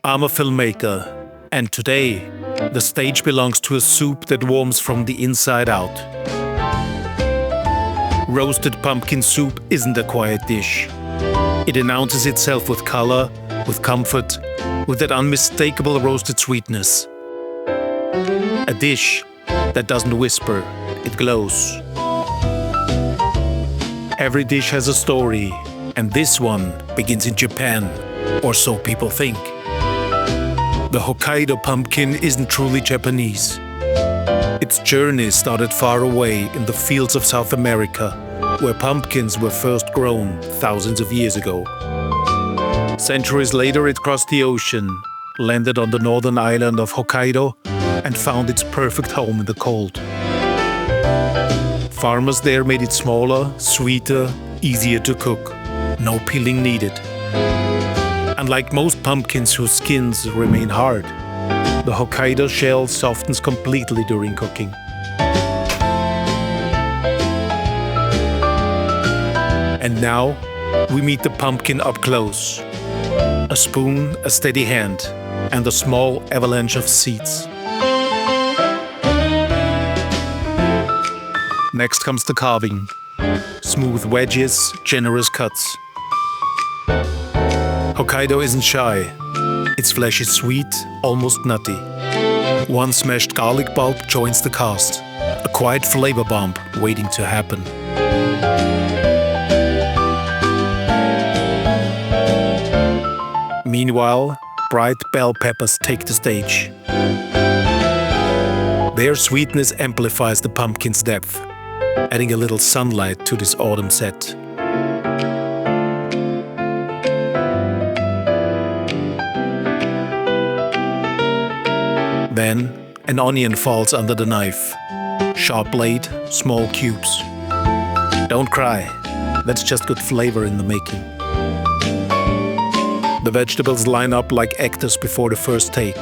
I'm a filmmaker, and today, the stage belongs to a soup that warms from the inside out. Roasted pumpkin soup isn't a quiet dish. It announces itself with color, with comfort, with that unmistakable roasted sweetness. A dish that doesn't whisper, it glows. Every dish has a story, and this one begins in Japan, or so people think. The Hokkaido pumpkin isn't truly Japanese. Its journey started far away in the fields of South America, where pumpkins were first grown thousands of years ago. Centuries later, it crossed the ocean, landed on the northern island of Hokkaido, and found its perfect home in the cold. Farmers there made it smaller, sweeter, easier to cook. No peeling needed. Unlike most pumpkins whose skins remain hard, the Hokkaido shell softens completely during cooking. And now, we meet the pumpkin up close. A spoon, a steady hand, and a small avalanche of seeds. Next comes the carving. Smooth wedges, generous cuts. Hokkaido isn't shy. Its flesh is sweet, almost nutty. One smashed garlic bulb joins the cast, a quiet flavor bomb waiting to happen. Meanwhile, bright bell peppers take the stage. Their sweetness amplifies the pumpkin's depth, adding a little sunlight to this autumn set. Then, an onion falls under the knife. Sharp blade, small cubes. Don't cry, that's just good flavor in the making. The vegetables line up like actors before the first take.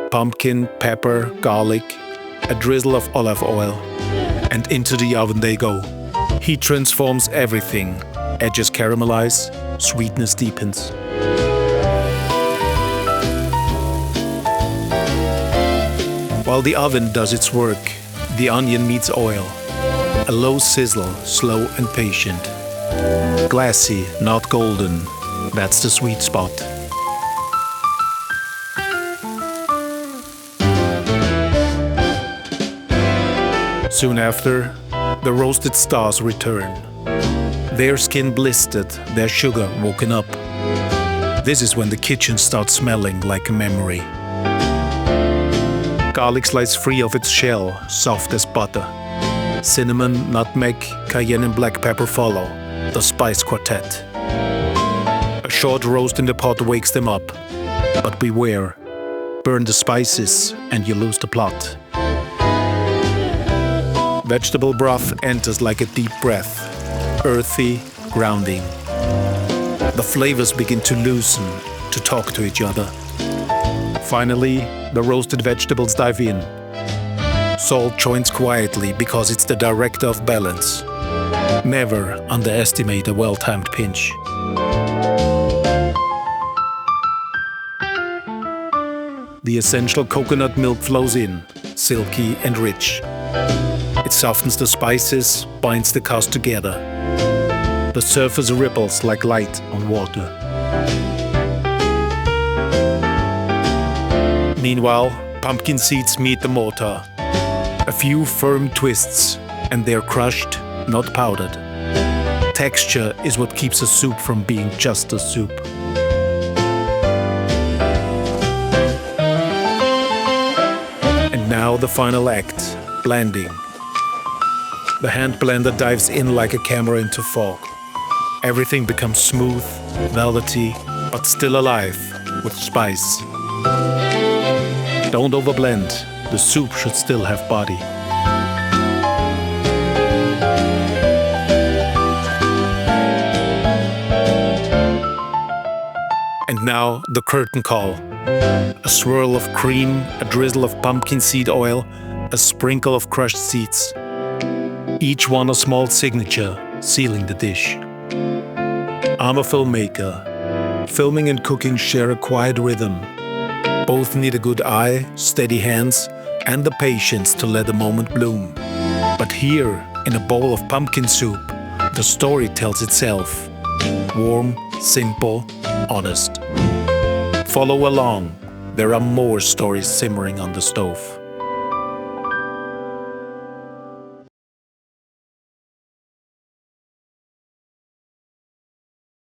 Pumpkin, pepper, garlic, a drizzle of olive oil, and into the oven they go. Heat transforms everything. Edges caramelize, sweetness deepens. While the oven does its work, the onion meets oil. A low sizzle, slow and patient. Glassy, not golden. That's the sweet spot. Soon after, the roasted stars return. Their skin blistered, their sugar woken up. This is when the kitchen starts smelling like a memory. Garlic slides free of its shell, soft as butter. Cinnamon, nutmeg, cayenne and black pepper follow, the spice quartet. A short roast in the pot wakes them up. But beware, burn the spices and you lose the plot. Vegetable broth enters like a deep breath, earthy, grounding. The flavors begin to loosen, to talk to each other. Finally, the roasted vegetables dive in. Salt joins quietly because it's the director of balance. Never underestimate a well-timed pinch. The essential coconut milk flows in, silky and rich. It softens the spices, binds the cast together. The surface ripples like light on water. Meanwhile, pumpkin seeds meet the mortar. A few firm twists, and they're crushed, not powdered. Texture is what keeps a soup from being just a soup. And now the final act, blending. The hand blender dives in like a camera into fog. Everything becomes smooth, velvety, but still alive with spice. Don't overblend, the soup should still have body. And now the curtain call. A swirl of cream, a drizzle of pumpkin seed oil, a sprinkle of crushed seeds. Each one a small signature, sealing the dish. I'm a filmmaker. Filming and cooking share a quiet rhythm. Both need a good eye, steady hands, and the patience to let a moment bloom. But here, in a bowl of pumpkin soup, the story tells itself. Warm, simple, honest. Follow along. There are more stories simmering on the stove.